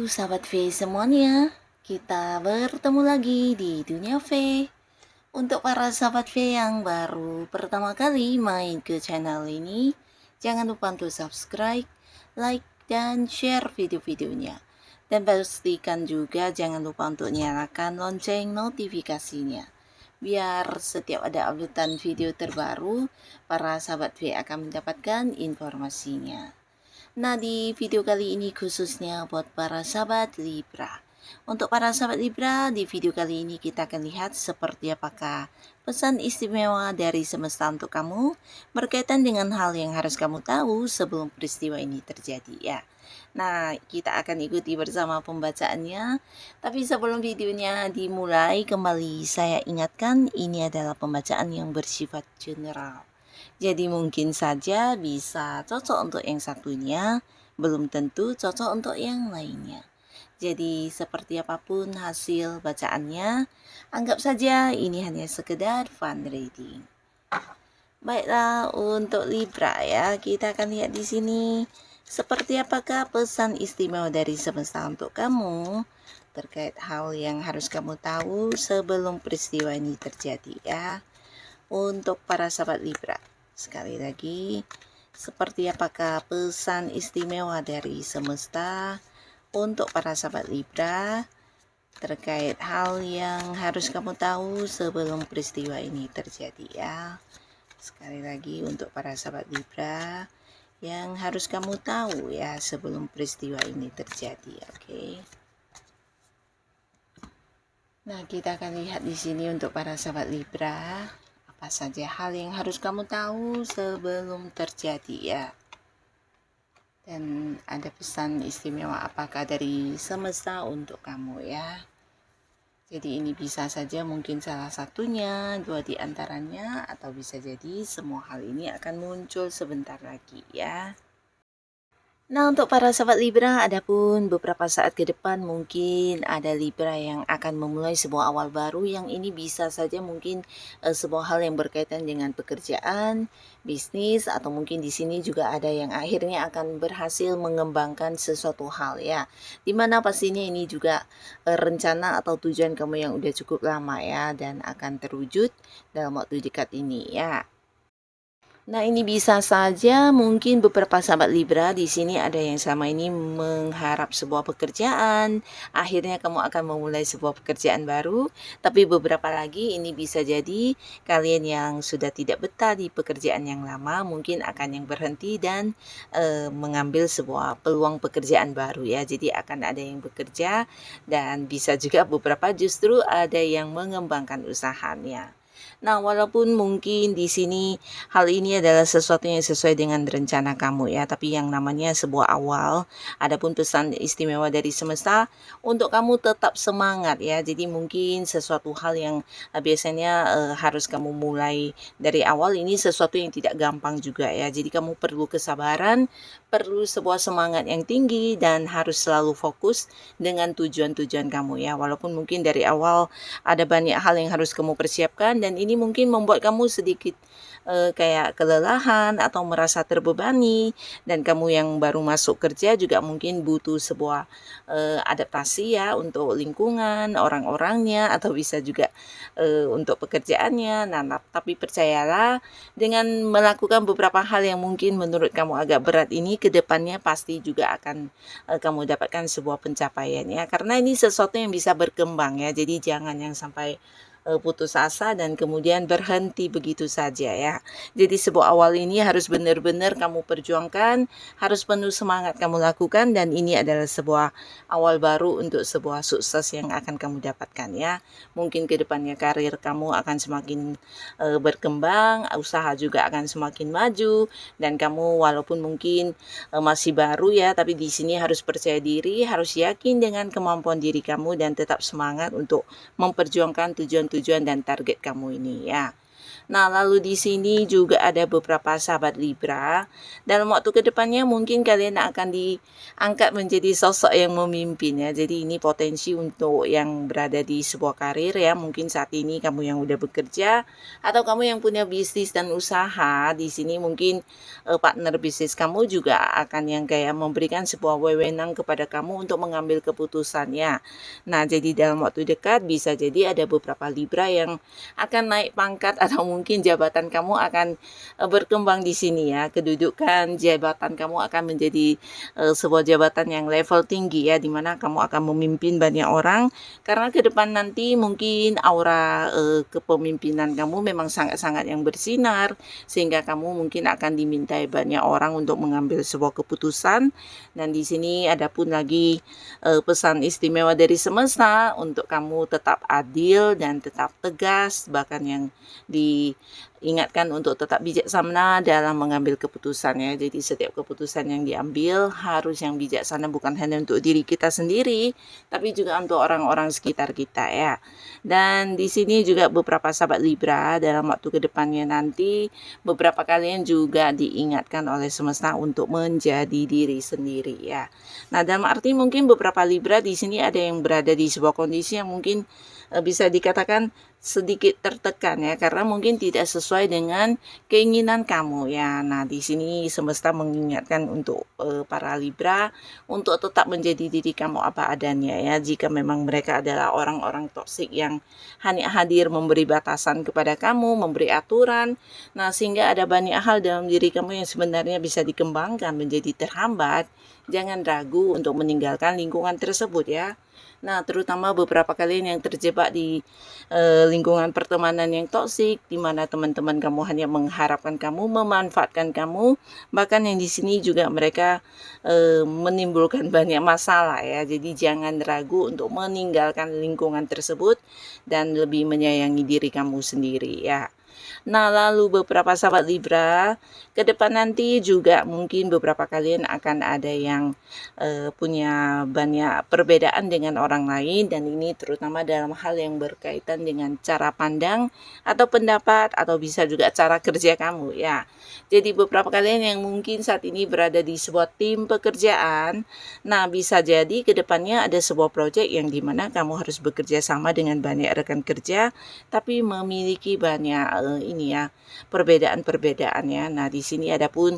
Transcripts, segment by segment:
sahabat V semuanya, kita bertemu lagi di Dunia V. Untuk para sahabat V yang baru pertama kali main ke channel ini, jangan lupa untuk subscribe, like, dan share video-videonya. Dan pastikan juga jangan lupa untuk nyalakan lonceng notifikasinya. Biar setiap ada updatean video terbaru, para sahabat V akan mendapatkan informasinya. Nah, di video kali ini khususnya buat para sahabat Libra. Untuk para sahabat Libra, di video kali ini kita akan lihat seperti apakah pesan istimewa dari semesta untuk kamu berkaitan dengan hal yang harus kamu tahu sebelum peristiwa ini terjadi ya. Nah, kita akan ikuti bersama pembacaannya. Tapi sebelum videonya dimulai, kembali saya ingatkan ini adalah pembacaan yang bersifat general. Jadi mungkin saja bisa cocok untuk yang satunya, belum tentu cocok untuk yang lainnya. Jadi seperti apapun hasil bacaannya, anggap saja ini hanya sekedar fun reading. Baiklah, untuk Libra ya, kita akan lihat di sini seperti apakah pesan istimewa dari semesta untuk kamu terkait hal yang harus kamu tahu sebelum peristiwa ini terjadi ya. Untuk para sahabat Libra, sekali lagi, seperti apakah pesan istimewa dari semesta untuk para sahabat Libra terkait hal yang harus kamu tahu sebelum peristiwa ini terjadi ya. Sekali lagi untuk para sahabat Libra yang harus kamu tahu ya sebelum peristiwa ini terjadi, oke? Nah, kita akan lihat di sini untuk para sahabat Libra. Apa saja hal yang harus kamu tahu sebelum terjadi ya. Dan ada pesan istimewa apakah dari semesta untuk kamu ya. Jadi ini bisa saja mungkin salah satunya, dua di antaranya, atau bisa jadi semua hal ini akan muncul sebentar lagi ya. Nah, untuk para sahabat Libra, adapun beberapa saat ke depan mungkin ada Libra yang akan memulai sebuah awal baru yang ini bisa saja mungkin sebuah hal yang berkaitan dengan pekerjaan, bisnis, atau mungkin di sini juga ada yang akhirnya akan berhasil mengembangkan sesuatu hal ya. Dimana pastinya ini juga rencana atau tujuan kamu yang udah cukup lama ya dan akan terwujud dalam waktu dekat ini ya. Nah, ini bisa saja mungkin beberapa sahabat Libra di sini ada yang selama ini mengharap sebuah pekerjaan, akhirnya kamu akan memulai sebuah pekerjaan baru, tapi beberapa lagi ini bisa jadi kalian yang sudah tidak betah di pekerjaan yang lama mungkin akan yang berhenti dan mengambil sebuah peluang pekerjaan baru ya. Jadi akan ada yang bekerja dan bisa juga beberapa justru ada yang mengembangkan usahanya. Nah, walaupun mungkin di sini hal ini adalah sesuatu yang sesuai dengan rencana kamu ya, tapi yang namanya sebuah awal, adapun pesan istimewa dari semesta untuk kamu tetap semangat ya. Jadi mungkin sesuatu hal yang biasanya harus kamu mulai dari awal ini sesuatu yang tidak gampang juga ya. Jadi kamu perlu kesabaran, perlu sebuah semangat yang tinggi dan harus selalu fokus dengan tujuan-tujuan kamu ya. Walaupun mungkin dari awal ada banyak hal yang harus kamu persiapkan dan ini mungkin membuat kamu sedikit kayak kelelahan atau merasa terbebani dan kamu yang baru masuk kerja juga mungkin butuh sebuah adaptasi ya untuk lingkungan, orang-orangnya atau bisa juga untuk pekerjaannya. Nah, tapi percayalah dengan melakukan beberapa hal yang mungkin menurut kamu agak berat ini, kedepannya pasti juga akan kamu dapatkan sebuah pencapaian ya, karena ini sesuatu yang bisa berkembang ya. Jadi jangan yang sampai putus asa dan kemudian berhenti begitu saja ya. Jadi sebuah awal ini harus benar-benar kamu perjuangkan, harus penuh semangat kamu lakukan dan ini adalah sebuah awal baru untuk sebuah sukses yang akan kamu dapatkan ya. Mungkin ke depannya karir kamu akan semakin berkembang, usaha juga akan semakin maju dan kamu walaupun mungkin masih baru ya, tapi di sini harus percaya diri, harus yakin dengan kemampuan diri kamu dan tetap semangat untuk memperjuangkan tujuan-tujuan dan target kamu ini ya. Nah, lalu di sini juga ada beberapa sahabat Libra. Dalam waktu kedepannya mungkin kalian akan diangkat menjadi sosok yang memimpin ya. Jadi ini potensi untuk yang berada di sebuah karir ya. Mungkin saat ini kamu yang udah bekerja atau kamu yang punya bisnis dan usaha. Di sini mungkin partner bisnis kamu juga akan yang kayak memberikan sebuah wewenang kepada kamu untuk mengambil keputusannya. Nah, jadi dalam waktu dekat bisa jadi ada beberapa Libra yang akan naik pangkat atau mungkin jabatan kamu akan berkembang di sini ya. Kedudukan jabatan kamu akan menjadi sebuah jabatan yang level tinggi ya, dimana kamu akan memimpin banyak orang. Karena ke depan nanti mungkin aura kepemimpinan kamu memang sangat-sangat yang bersinar, sehingga kamu mungkin akan dimintai banyak orang untuk mengambil sebuah keputusan. Dan di sini ada pun lagi pesan istimewa dari semesta untuk kamu tetap adil dan tetap tegas, bahkan yang diingatkan untuk tetap bijaksana dalam mengambil keputusan ya. Jadi setiap keputusan yang diambil harus yang bijaksana, bukan hanya untuk diri kita sendiri, tapi juga untuk orang-orang sekitar kita ya. Dan di sini juga beberapa sahabat Libra dalam waktu kedepannya nanti beberapa kalian juga diingatkan oleh semesta untuk menjadi diri sendiri ya. Nah, dalam arti mungkin beberapa Libra di sini ada yang berada di sebuah kondisi yang mungkin bisa dikatakan sedikit tertekan ya, karena mungkin tidak sesuai dengan keinginan kamu ya. Nah, di sini semesta mengingatkan untuk para Libra untuk tetap menjadi diri kamu apa adanya ya. Jika memang mereka adalah orang-orang toksik yang hanya hadir memberi batasan kepada kamu, memberi aturan, nah sehingga ada banyak hal dalam diri kamu yang sebenarnya bisa dikembangkan menjadi terhambat, jangan ragu untuk meninggalkan lingkungan tersebut ya. Nah, terutama beberapa kalian yang terjebak di lingkungan pertemanan yang toksik, di mana teman-teman kamu hanya mengharapkan kamu, memanfaatkan kamu, bahkan yang di sini juga mereka menimbulkan banyak masalah ya. Jadi jangan ragu untuk meninggalkan lingkungan tersebut dan lebih menyayangi diri kamu sendiri ya. Nah, lalu beberapa sahabat Libra, ke depan nanti juga mungkin beberapa kalian akan ada yang punya banyak perbedaan dengan orang lain, dan ini terutama dalam hal yang berkaitan dengan cara pandang atau pendapat atau bisa juga cara kerja kamu ya. Jadi beberapa kalian yang mungkin saat ini berada di sebuah tim pekerjaan, nah bisa jadi ke depannya ada sebuah proyek yang dimana kamu harus bekerja sama dengan banyak rekan kerja, tapi memiliki banyak ini ya, perbedaan-perbedaan ya. Nah, di sini ada pun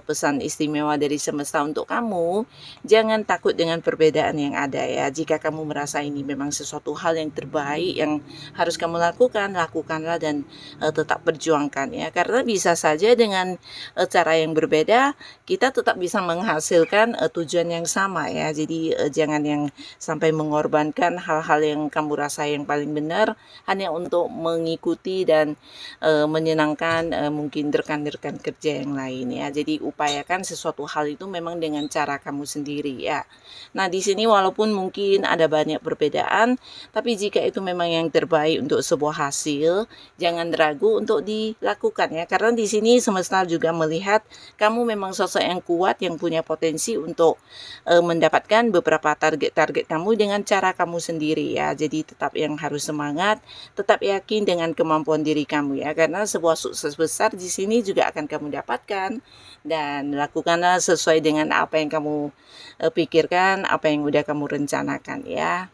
pesan istimewa dari semesta untuk kamu. Jangan takut dengan perbedaan yang ada ya. Jika kamu merasa ini memang sesuatu hal yang terbaik yang harus kamu lakukan, lakukanlah dan tetap perjuangkan ya. Karena bisa saja dengan cara yang berbeda kita tetap bisa menghasilkan tujuan yang sama ya. Jadi jangan yang sampai mengorbankan hal-hal yang kamu rasa yang paling benar hanya untuk mengikuti dan menyenangkan mungkin rekan-rekan kerja yang lain ya. Jadi upayakan sesuatu hal itu memang dengan cara kamu sendiri ya. Nah, di sini walaupun mungkin ada banyak perbedaan, tapi jika itu memang yang terbaik untuk sebuah hasil, jangan ragu untuk dilakukan ya. Karena di sini semesta juga melihat kamu memang sosok yang kuat, yang punya potensi untuk mendapatkan beberapa target-target kamu dengan cara kamu sendiri ya. Jadi tetap yang harus semangat, tetap yakin dengan kemampuan diri kamu ya, karena sebuah sukses besar di sini juga akan kamu dapatkan, dan lakukanlah sesuai dengan apa yang kamu pikirkan, apa yang udah kamu rencanakan ya.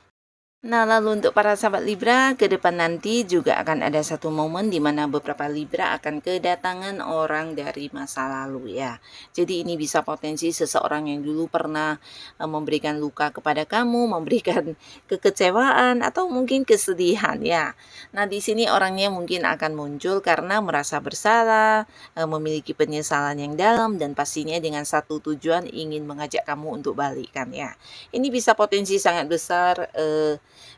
Nah, lalu untuk para sahabat Libra, ke depan nanti juga akan ada satu momen di mana beberapa Libra akan kedatangan orang dari masa lalu ya. Jadi ini bisa potensi seseorang yang dulu pernah memberikan luka kepada kamu, memberikan kekecewaan atau mungkin kesedihan ya. Nah, di sini orangnya mungkin akan muncul karena merasa bersalah, memiliki penyesalan yang dalam, dan pastinya dengan satu tujuan ingin mengajak kamu untuk balikan ya. Ini bisa potensi sangat besar,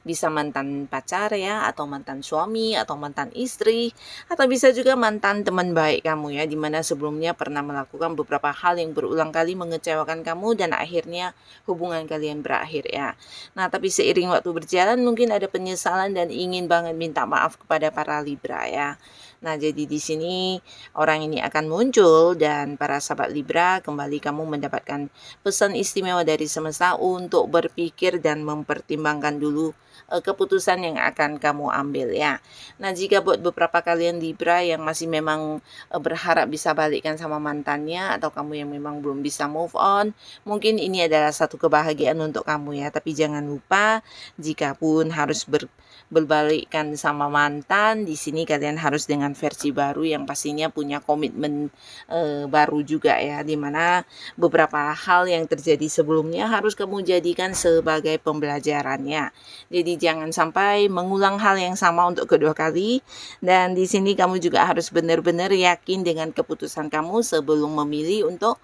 bisa mantan pacar ya, atau mantan suami, atau mantan istri, atau bisa juga mantan teman baik kamu ya, dimana sebelumnya pernah melakukan beberapa hal yang berulang kali mengecewakan kamu dan akhirnya hubungan kalian berakhir ya. Nah, tapi seiring waktu berjalan mungkin ada penyesalan dan ingin banget minta maaf kepada para Libra ya. Nah, jadi di sini orang ini akan muncul, dan para sahabat Libra, kembali kamu mendapatkan pesan istimewa dari semesta untuk berpikir dan mempertimbangkan dulu satu keputusan yang akan kamu ambil ya. Nah, jika buat beberapa kalian Libra yang masih memang berharap bisa balikkan sama mantannya, atau kamu yang memang belum bisa move on, mungkin ini adalah satu kebahagiaan untuk kamu ya. Tapi jangan lupa, jika pun harus berbalikkan sama mantan, di sini kalian harus dengan versi baru yang pastinya punya komitmen baru juga ya, dimana beberapa hal yang terjadi sebelumnya harus kamu jadikan sebagai pembelajarannya. Jadi jangan sampai mengulang hal yang sama untuk kedua kali, dan di sini kamu juga harus benar-benar yakin dengan keputusan kamu sebelum memilih untuk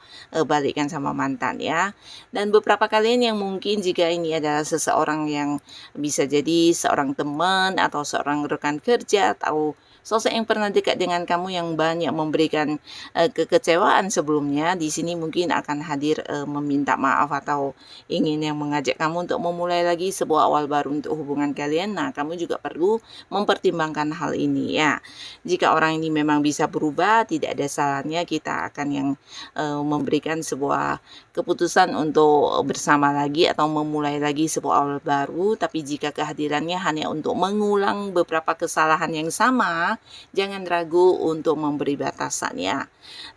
balikan sama mantan ya. Dan beberapa kalian yang mungkin jika ini adalah seseorang yang bisa jadi seorang teman atau seorang rekan kerja atau sosok yang pernah dekat dengan kamu yang banyak memberikan kekecewaan sebelumnya, di sini mungkin akan hadir meminta maaf atau ingin yang mengajak kamu untuk memulai lagi sebuah awal baru untuk hubungan kalian. Nah, kamu juga perlu mempertimbangkan hal ini ya. Jika orang ini memang bisa berubah, tidak ada salahnya kita akan yang memberikan sebuah keputusan untuk bersama lagi atau memulai lagi sebuah awal baru. Tapi jika kehadirannya hanya untuk mengulang beberapa kesalahan yang sama, jangan ragu untuk memberi batasannya.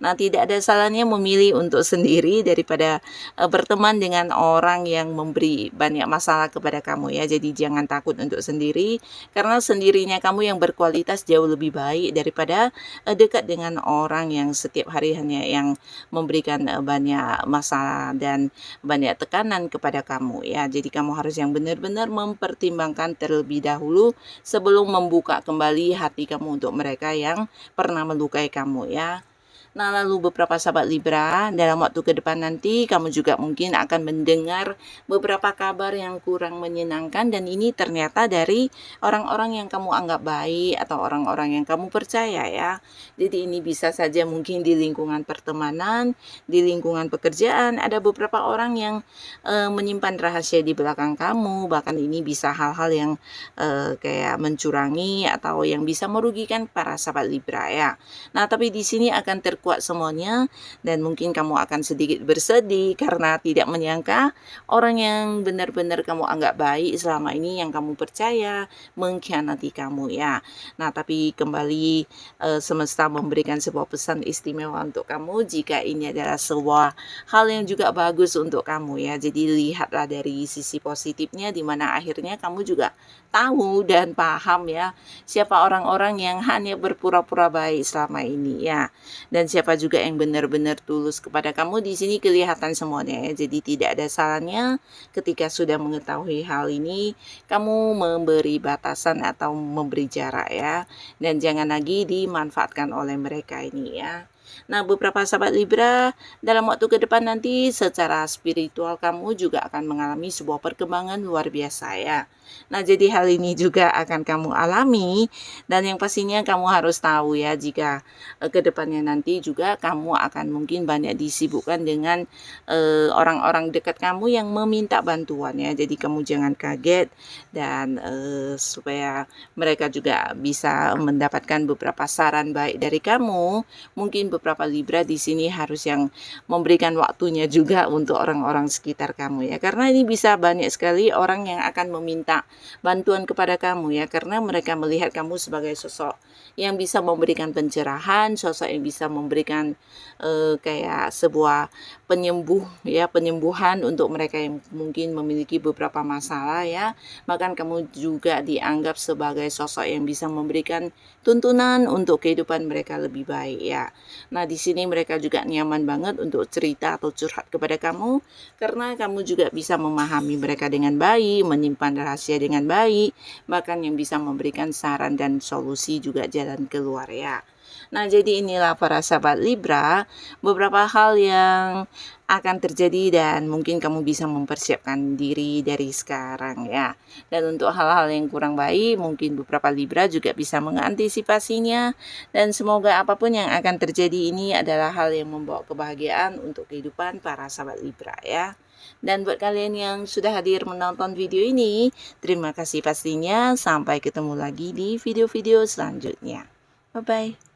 Nah, tidak ada salahnya memilih untuk sendiri daripada berteman dengan orang yang memberi banyak masalah kepada kamu ya. Jadi jangan takut untuk sendiri, karena sendirinya kamu yang berkualitas jauh lebih baik daripada dekat dengan orang yang setiap hari hanya yang memberikan banyak masalah dan banyak tekanan kepada kamu ya. Jadi kamu harus yang benar-benar mempertimbangkan terlebih dahulu sebelum membuka kembali hati kamu untuk mereka yang pernah melukai kamu ya. Nah, lalu beberapa sahabat Libra, dalam waktu ke depan nanti kamu juga mungkin akan mendengar beberapa kabar yang kurang menyenangkan, dan ini ternyata dari orang-orang yang kamu anggap baik atau orang-orang yang kamu percaya ya. Jadi ini bisa saja mungkin di lingkungan pertemanan, di lingkungan pekerjaan, ada beberapa orang yang menyimpan rahasia di belakang kamu, bahkan ini bisa hal-hal yang kayak mencurangi atau yang bisa merugikan para sahabat Libra ya. Nah, tapi di sini akan kuat semuanya, dan mungkin kamu akan sedikit bersedih karena tidak menyangka orang yang benar-benar kamu anggap baik selama ini, yang kamu percaya, mengkhianati kamu ya. Nah, tapi kembali semesta memberikan sebuah pesan istimewa untuk kamu jika ini adalah sebuah hal yang juga bagus untuk kamu ya. Jadi lihatlah dari sisi positifnya, dimana akhirnya kamu juga tahu dan paham ya siapa orang-orang yang hanya berpura-pura baik selama ini ya. Dan siapa juga yang benar-benar tulus kepada kamu, di sini kelihatan semuanya ya. Jadi tidak ada salahnya ketika sudah mengetahui hal ini, kamu memberi batasan atau memberi jarak ya. Dan jangan lagi dimanfaatkan oleh mereka ini ya. Nah, beberapa sahabat Libra, dalam waktu ke depan nanti secara spiritual kamu juga akan mengalami sebuah perkembangan luar biasa ya. Nah, jadi hal ini juga akan kamu alami, dan yang pastinya kamu harus tahu ya, jika ke depannya nanti juga kamu akan mungkin banyak disibukkan dengan orang-orang dekat kamu yang meminta bantuan ya. Jadi kamu jangan kaget, dan supaya mereka juga bisa mendapatkan beberapa saran baik dari kamu, mungkin beberapa Libra di sini harus yang memberikan waktunya juga untuk orang-orang sekitar kamu ya, karena ini bisa banyak sekali orang yang akan meminta bantuan kepada kamu ya, karena mereka melihat kamu sebagai sosok yang bisa memberikan pencerahan, sosok yang bisa memberikan kayak sebuah penyembuhan untuk mereka yang mungkin memiliki beberapa masalah ya. Bahkan kamu juga dianggap sebagai sosok yang bisa memberikan tuntunan untuk kehidupan mereka lebih baik ya. Nah, di sini mereka juga nyaman banget untuk cerita atau curhat kepada kamu, karena kamu juga bisa memahami mereka dengan baik, menyimpan rahasia dengan baik, bahkan yang bisa memberikan saran dan solusi juga jalan keluar ya. Nah, jadi inilah para sahabat Libra, beberapa hal yang akan terjadi dan mungkin kamu bisa mempersiapkan diri dari sekarang ya. Dan untuk hal-hal yang kurang baik, mungkin beberapa Libra juga bisa mengantisipasinya, dan semoga apapun yang akan terjadi ini adalah hal yang membawa kebahagiaan untuk kehidupan para sahabat Libra ya. Dan buat kalian yang sudah hadir menonton video ini, terima kasih pastinya. Sampai ketemu lagi di video-video selanjutnya. Bye-bye.